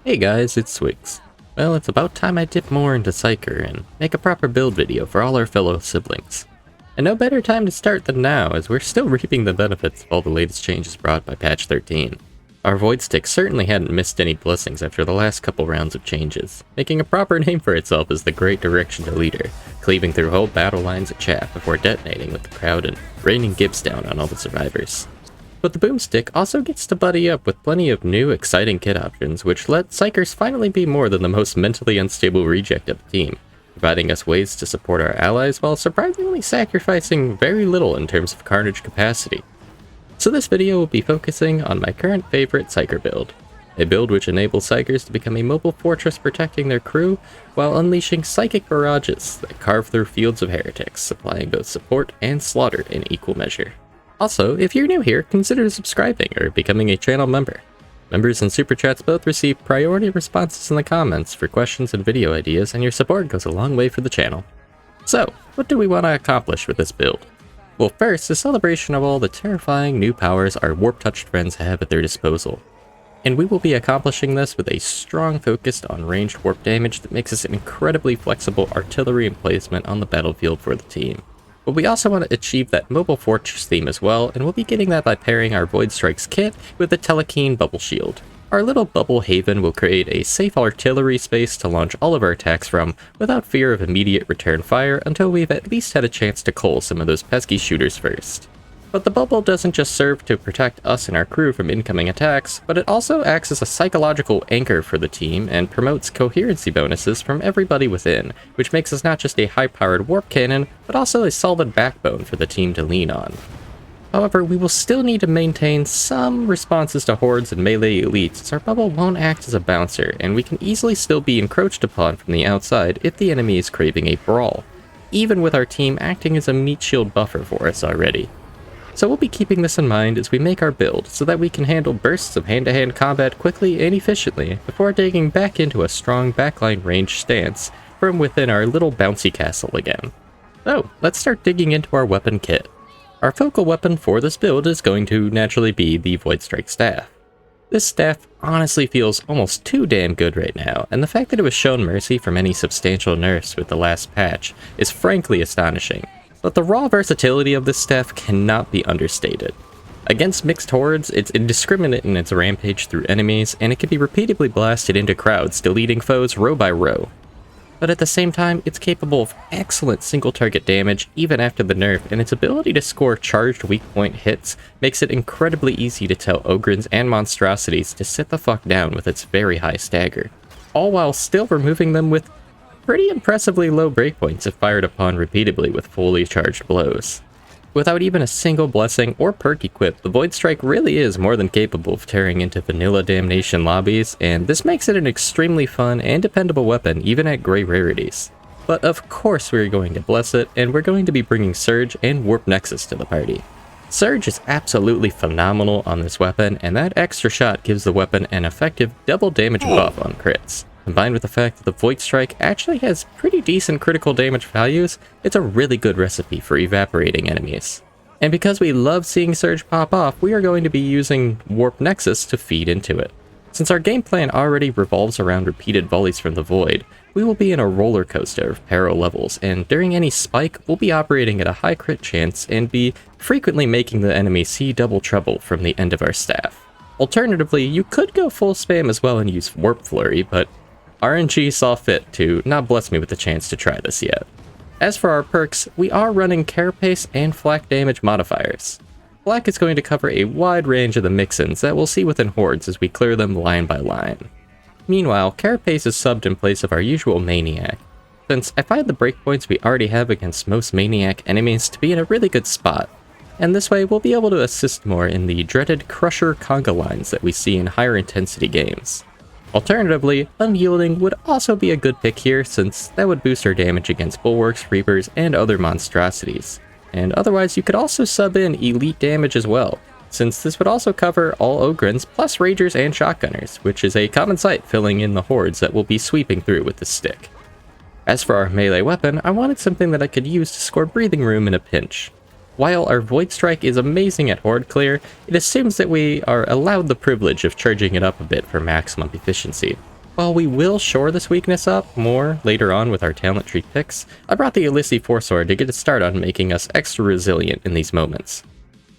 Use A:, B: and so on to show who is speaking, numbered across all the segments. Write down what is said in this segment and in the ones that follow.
A: Hey guys, it's Swigs. Well, it's about time I dip more into Psyker and make a proper build video for all our fellow siblings. And no better time to start than now, as we're still reaping the benefits of all the latest changes brought by patch 13. Our Void Stick certainly hadn't missed any blessings after the last couple rounds of changes, making a proper name for itself as the great direction to leader, cleaving through whole battle lines of chaff before detonating with the crowd and raining gibs down on all the survivors. But the boomstick also gets to buddy up with plenty of new, exciting kit options, which let Psykers finally be more than the most mentally unstable reject of the team, providing us ways to support our allies while surprisingly sacrificing very little in terms of carnage capacity. So this video will be focusing on my current favorite Psyker build, a build which enables Psykers to become a mobile fortress protecting their crew while unleashing psychic barrages that carve through fields of heretics, supplying both support and slaughter in equal measure. Also, if you're new here, consider subscribing or becoming a channel member. Members and Super Chats both receive priority responses in the comments for questions and video ideas, and your support goes a long way for the channel. So, what do we want to accomplish with this build? Well, first, a celebration of all the terrifying new powers our warp-touched friends have at their disposal. And we will be accomplishing this with a strong focus on ranged warp damage that makes us an incredibly flexible artillery emplacement on the battlefield for the team. But we also want to achieve that mobile fortress theme as well, and we'll be getting that by pairing our Void Strikes kit with the Telekine Bubble Shield. Our little bubble haven will create a safe artillery space to launch all of our attacks from without fear of immediate return fire until we've at least had a chance to cull some of those pesky shooters first. But the bubble doesn't just serve to protect us and our crew from incoming attacks, but it also acts as a psychological anchor for the team and promotes coherency bonuses from everybody within, which makes us not just a high-powered warp cannon, but also a solid backbone for the team to lean on. However, we will still need to maintain some responses to hordes and melee elites, as our bubble won't act as a bouncer, and we can easily still be encroached upon from the outside if the enemy is craving a brawl, even with our team acting as a meat shield buffer for us already. So we'll be keeping this in mind as we make our build, so that we can handle bursts of hand-to-hand combat quickly and efficiently before digging back into a strong backline range stance from within our little bouncy castle again. So, let's start digging into our weapon kit. Our focal weapon for this build is going to naturally be the Void Strike Staff. This staff honestly feels almost too damn good right now, and the fact that it was shown mercy from any substantial nerfs with the last patch is frankly astonishing. But the raw versatility of this staff cannot be understated. Against mixed hordes, it's indiscriminate in its rampage through enemies, and it can be repeatedly blasted into crowds, deleting foes row by row. But at the same time, it's capable of excellent single-target damage even after the nerf, and its ability to score charged weak point hits makes it incredibly easy to tell Ogrins and monstrosities to sit the fuck down with its very high stagger, all while still removing them with pretty impressively low breakpoints if fired upon repeatedly with fully charged blows. Without even a single blessing or perk equipped, the Void Strike really is more than capable of tearing into vanilla Damnation lobbies, and this makes it an extremely fun and dependable weapon even at gray rarities. But of course we're going to bless it, and we're going to be bringing Surge and Warp Nexus to the party. Surge is absolutely phenomenal on this weapon, and that extra shot gives the weapon an effective double damage buff on crits. Combined with the fact that the Void Strike actually has pretty decent critical damage values, it's a really good recipe for evaporating enemies. And because we love seeing Surge pop off, we are going to be using Warp Nexus to feed into it. Since our game plan already revolves around repeated volleys from the Void, we will be in a roller coaster of peril levels, and during any spike, we'll be operating at a high crit chance and be frequently making the enemy see double trouble from the end of our staff. Alternatively, you could go full spam as well and use Warp Flurry, but RNG saw fit to not bless me with the chance to try this yet. As for our perks, we are running Carapace and Flak damage modifiers. Flak is going to cover a wide range of the mix-ins that we'll see within hordes as we clear them line by line. Meanwhile, Carapace is subbed in place of our usual Maniac, since I find the breakpoints we already have against most Maniac enemies to be in a really good spot, and this way we'll be able to assist more in the dreaded Crusher conga lines that we see in higher intensity games. Alternatively, Unyielding would also be a good pick here, since that would boost our damage against Bulwarks, Reapers, and other monstrosities. And otherwise, you could also sub in Elite damage as well, since this would also cover all Ogrins plus Ragers and Shotgunners, which is a common sight filling in the hordes that we'll be sweeping through with this stick. As for our melee weapon, I wanted something that I could use to score breathing room in a pinch. While our Void Strike is amazing at horde clear, it assumes that we are allowed the privilege of charging it up a bit for maximum efficiency. While we will shore this weakness up more later on with our talent tree picks, I brought the Ilisi Forsword to get a start on making us extra resilient in these moments.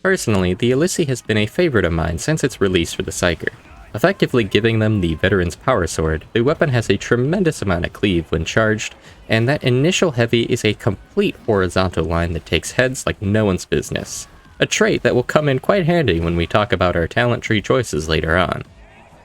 A: Personally, the Ilisi has been a favorite of mine since its release for the Psyker. Effectively giving them the Veteran's Power Sword, the weapon has a tremendous amount of cleave when charged, and that initial heavy is a complete horizontal line that takes heads like no one's business. A trait that will come in quite handy when we talk about our talent tree choices later on.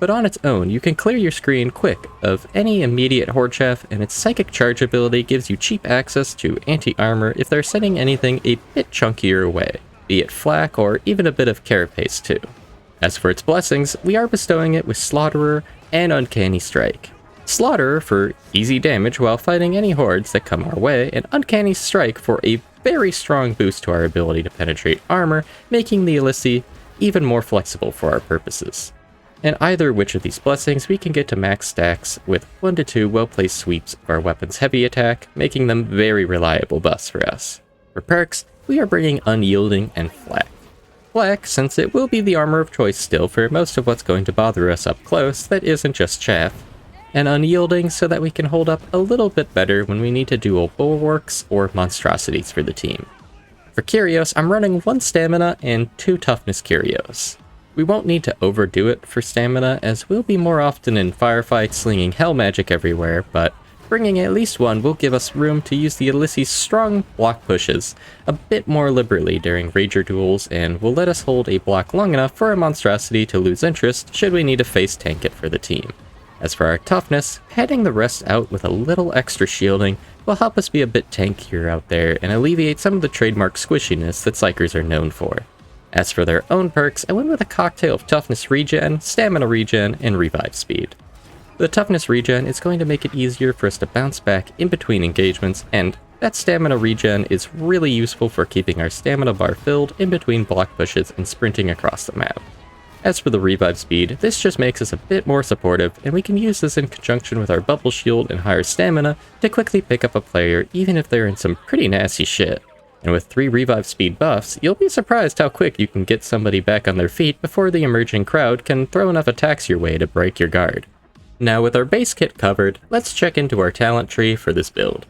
A: But on its own, you can clear your screen quick of any immediate Horde chaff, and its psychic charge ability gives you cheap access to anti-armor if they're sending anything a bit chunkier away, be it flak or even a bit of carapace too. As for its blessings, we are bestowing it with Slaughterer and Uncanny Strike. Slaughterer for easy damage while fighting any hordes that come our way, and Uncanny Strike for a very strong boost to our ability to penetrate armor, making the Ilisi even more flexible for our purposes. And either which of these blessings we can get to max stacks with 1 to 2 well-placed sweeps of our weapon's heavy attack, making them very reliable buffs for us. For perks, we are bringing Unyielding and Flak. Flak, since it will be the armor of choice still for most of what's going to bother us up close that isn't just chaff, and Unyielding so that we can hold up a little bit better when we need to duel bulwarks or monstrosities for the team. For Kyrios, I'm running 1 stamina and 2 toughness Kyrios. We won't need to overdo it for stamina, as we'll be more often in firefights slinging hell magic everywhere, but bringing at least 1 will give us room to use the Ilisi's strong block pushes a bit more liberally during Rager duels, and will let us hold a block long enough for a monstrosity to lose interest should we need to face tank it for the team. As for our toughness, padding the rest out with a little extra shielding will help us be a bit tankier out there and alleviate some of the trademark squishiness that Psykers are known for. As for their own perks, I went with a cocktail of toughness regen, stamina regen, and revive speed. The toughness regen is going to make it easier for us to bounce back in between engagements, and that stamina regen is really useful for keeping our stamina bar filled in between block pushes and sprinting across the map. As for the revive speed, this just makes us a bit more supportive, and we can use this in conjunction with our bubble shield and higher stamina to quickly pick up a player even if they're in some pretty nasty shit. And with 3 revive speed buffs, you'll be surprised how quick you can get somebody back on their feet before the emerging crowd can throw enough attacks your way to break your guard. Now with our base kit covered, let's check into our talent tree for this build.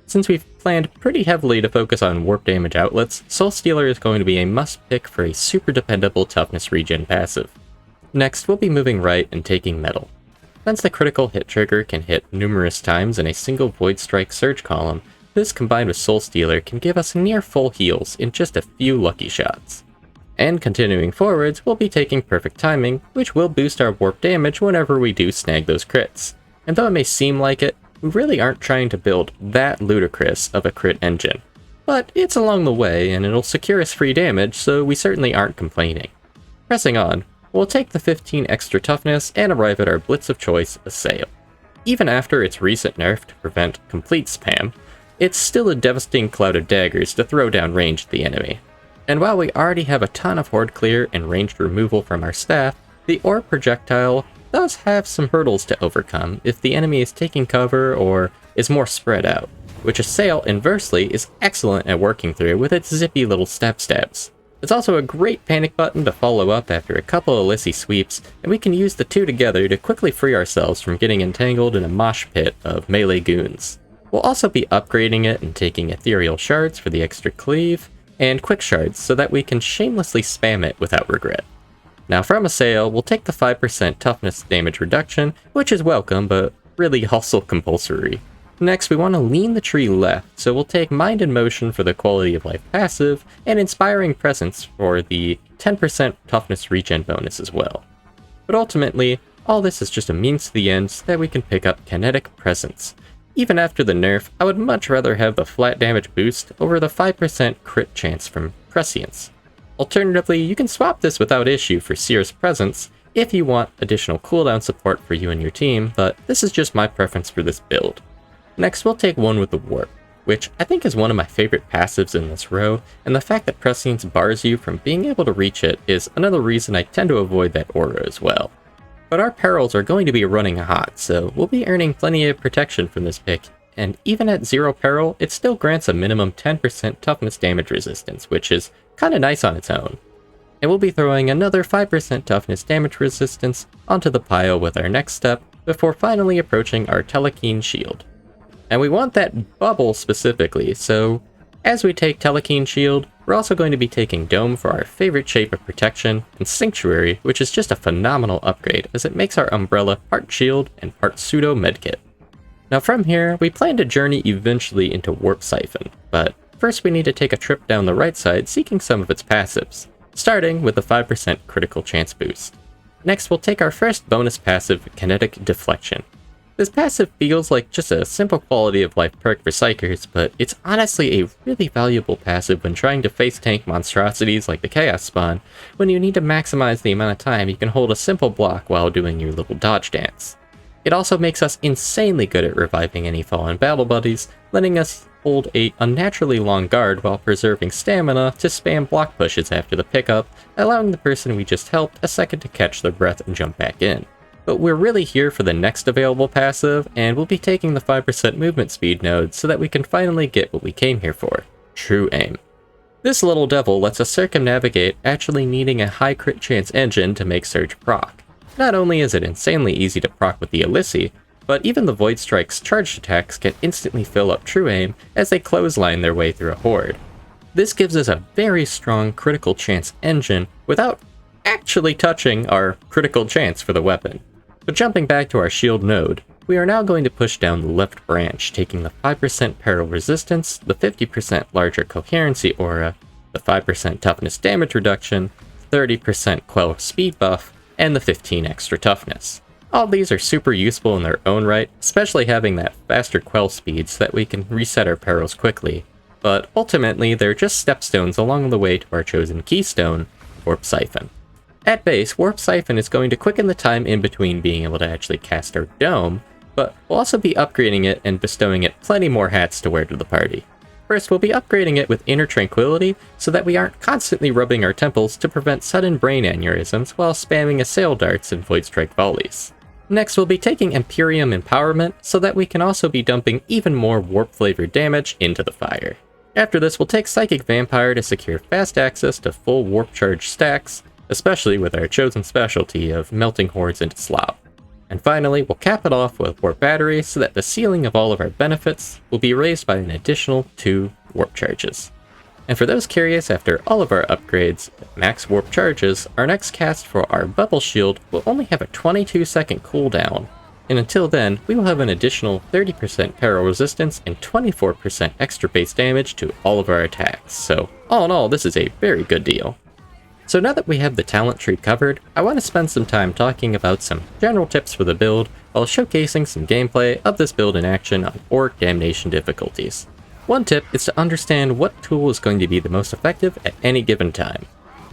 A: Since we've planned pretty heavily to focus on warp damage outlets, Soul Stealer is going to be a must pick for a super dependable toughness regen passive. Next, we'll be moving right and taking metal. Since the critical hit trigger can hit numerous times in a single Void Strike surge column, this combined with Soul Stealer can give us near full heals in just a few lucky shots. And continuing forwards, we'll be taking Perfect Timing, which will boost our warp damage whenever we do snag those crits. And though it may seem like it, we really aren't trying to build that ludicrous of a crit engine. But it's along the way, and it'll secure us free damage, so we certainly aren't complaining. Pressing on, we'll take the 15 extra toughness and arrive at our blitz of choice, Assail. Even after its recent nerf to prevent complete spam, it's still a devastating cloud of daggers to throw down range at the enemy. And while we already have a ton of horde clear and ranged removal from our staff, the orb projectile does have some hurdles to overcome if the enemy is taking cover or is more spread out, which Assail inversely is excellent at working through with its zippy little stabs. It's also a great panic button to follow up after a couple of Ilisi sweeps, and we can use the two together to quickly free ourselves from getting entangled in a mosh pit of melee goons. We'll also be upgrading it and taking ethereal shards for the extra cleave, and quick shards so that we can shamelessly spam it without regret. Now from Assail, we'll take the 5% toughness damage reduction, which is welcome, but really also compulsory. Next, we want to lean the tree left, so we'll take Mind in Motion for the quality of life passive, and Inspiring Presence for the 10% toughness regen bonus as well. But ultimately, all this is just a means to the end so that we can pick up Kinetic Presence. Even after the nerf, I would much rather have the flat damage boost over the 5% crit chance from Prescience. Alternatively, you can swap this without issue for Seer's Presence if you want additional cooldown support for you and your team, but this is just my preference for this build. Next, we'll take one with the Warp, which I think is one of my favorite passives in this row, and the fact that Prescience bars you from being able to reach it is another reason I tend to avoid that aura as well. But our perils are going to be running hot, so we'll be earning plenty of protection from this pick, and even at 0 peril, it still grants a minimum 10% toughness damage resistance, which is kinda nice on its own. And we'll be throwing another 5% toughness damage resistance onto the pile with our next step, before finally approaching our Telekine shield. And we want that bubble specifically, so as we take Telekine shield, we're also going to be taking Dome for our favorite shape of protection, and Sanctuary, which is just a phenomenal upgrade as it makes our umbrella part shield and part pseudo medkit. Now from here, we plan to journey eventually into Warp Siphon, but first we need to take a trip down the right side seeking some of its passives, starting with the 5% critical chance boost. Next we'll take our first bonus passive, Kinetic Deflection. This passive feels like just a simple quality of life perk for Psykers, but it's honestly a really valuable passive when trying to face tank monstrosities like the Chaos Spawn, when you need to maximize the amount of time you can hold a simple block while doing your little dodge dance. It also makes us insanely good at reviving any fallen battle buddies, letting us hold a unnaturally long guard while preserving stamina to spam block pushes after the pickup, allowing the person we just helped a second to catch their breath and jump back in. But we're really here for the next available passive, and we'll be taking the 5% movement speed node so that we can finally get what we came here for, True Aim. This little devil lets us circumnavigate actually needing a high crit chance engine to make Surge proc. Not only is it insanely easy to proc with the Illicii, but even the Void Strike's charged attacks can instantly fill up True Aim as they clothesline their way through a horde. This gives us a very strong critical chance engine without actually touching our critical chance for the weapon. But jumping back to our shield node, we are now going to push down the left branch, taking the 5% peril resistance, the 50% larger coherency aura, the 5% toughness damage reduction, 30% quell speed buff, and the 15 extra toughness. All these are super useful in their own right, especially having that faster quell speed so that we can reset our perils quickly, but ultimately they're just stepstones along the way to our chosen keystone, Warp Siphon. At base, Warp Siphon is going to quicken the time in between being able to actually cast our Dome, but we'll also be upgrading it and bestowing it plenty more hats to wear to the party. First, we'll be upgrading it with Inner Tranquility so that we aren't constantly rubbing our temples to prevent sudden brain aneurysms while spamming Assail Darts and Void Strike volleys. Next, we'll be taking Imperium Empowerment so that we can also be dumping even more warp-flavored damage into the fire. After this, we'll take Psychic Vampire to secure fast access to full warp charge stacks, especially with our chosen specialty of melting hordes into slop. And finally, we'll cap it off with Warp Battery so that the ceiling of all of our benefits will be raised by an additional 2 warp charges. And for those curious, after all of our upgrades at max warp charges, our next cast for our Bubble Shield will only have a 22-second cooldown, and until then, we will have an additional 30% peril resistance and 24% extra base damage to all of our attacks, so all in all, this is a very good deal. So now that we have the talent tree covered, I want to spend some time talking about some general tips for the build while showcasing some gameplay of this build in action on Auric Damnation difficulties. One tip is to understand what tool is going to be the most effective at any given time.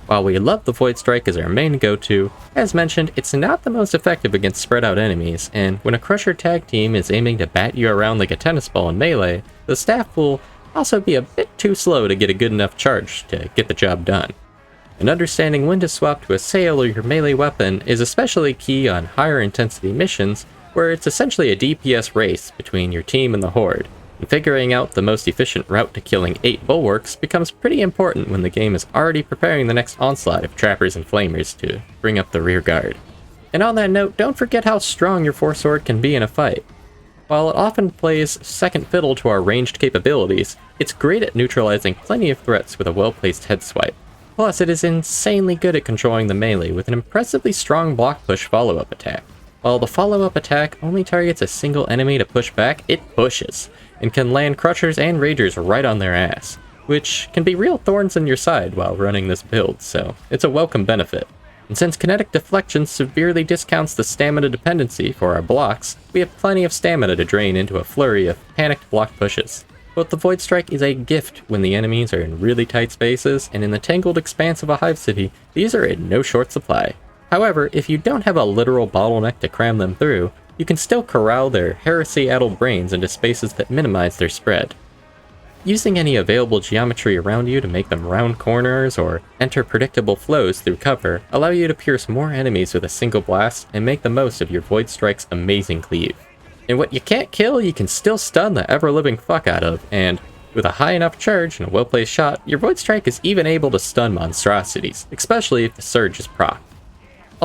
A: While we love the Void Strike as our main go-to, as mentioned, it's not the most effective against spread out enemies, and when a Crusher tag team is aiming to bat you around like a tennis ball in melee, the staff will also be a bit too slow to get a good enough charge to get the job done. And understanding when to swap to a sail or your melee weapon is especially key on higher intensity missions where it's essentially a DPS race between your team and the Horde, and figuring out the most efficient route to killing 8 bulwarks becomes pretty important when the game is already preparing the next onslaught of trappers and flamers to bring up the rear guard. And on that note, don't forget how strong your Force Sword can be in a fight. While it often plays second fiddle to our ranged capabilities, it's great at neutralizing plenty of threats with a well-placed head swipe. Plus, it is insanely good at controlling the melee with an impressively strong block push follow-up attack. While the follow-up attack only targets a single enemy to push back, it pushes, and can land Crushers and Ragers right on their ass, which can be real thorns in your side while running this build, so it's a welcome benefit. And since Kinetic Deflection severely discounts the stamina dependency for our blocks, we have plenty of stamina to drain into a flurry of panicked block pushes. But the Void Strike is a gift when the enemies are in really tight spaces, and in the tangled expanse of a hive city, these are in no short supply. However, if you don't have a literal bottleneck to cram them through, you can still corral their heresy-addled brains into spaces that minimize their spread. Using any available geometry around you to make them round corners or enter predictable flows through cover allow you to pierce more enemies with a single blast and make the most of your Void Strike's amazing cleave. And what you can't kill, you can still stun the ever-living fuck out of, and with a high enough charge and a well-placed shot, your Void Strike is even able to stun monstrosities, especially if the surge is proc.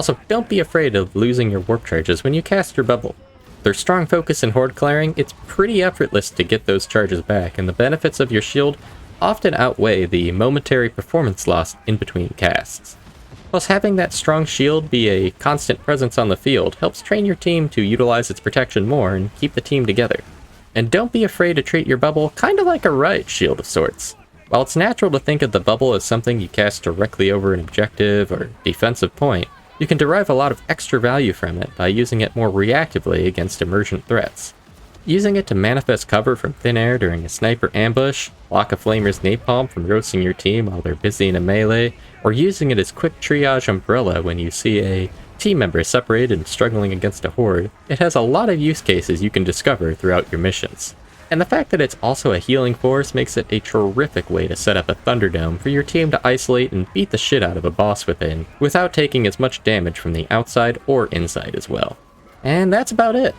A: Also, don't be afraid of losing your warp charges when you cast your bubble. With their strong focus in horde clearing, it's pretty effortless to get those charges back, and the benefits of your shield often outweigh the momentary performance loss in between casts. Plus, having that strong shield be a constant presence on the field helps train your team to utilize its protection more and keep the team together. And don't be afraid to treat your bubble kinda like a riot shield of sorts. While it's natural to think of the bubble as something you cast directly over an objective or defensive point, you can derive a lot of extra value from it by using it more reactively against emergent threats. Using it to manifest cover from thin air during a sniper ambush, block a flamer's napalm from roasting your team while they're busy in a melee, or using it as quick triage umbrella when you see a team member separated and struggling against a horde, it has a lot of use cases you can discover throughout your missions. And the fact that it's also a healing force makes it a terrific way to set up a Thunderdome for your team to isolate and beat the shit out of a boss within, without taking as much damage from the outside or inside as well. And that's about it.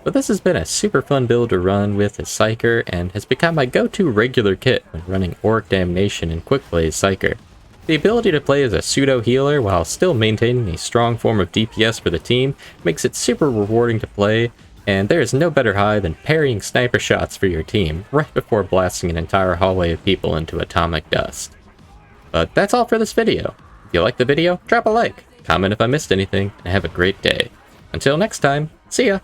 A: But this has been a super fun build to run with as Psyker, and has become my go-to regular kit when running Auric Damnation and quick play as Psyker. The ability to play as a pseudo-healer while still maintaining a strong form of DPS for the team makes it super rewarding to play, and there is no better high than parrying sniper shots for your team right before blasting an entire hallway of people into atomic dust. But that's all for this video. If you liked the video, drop a like, comment if I missed anything, and have a great day. Until next time, see ya!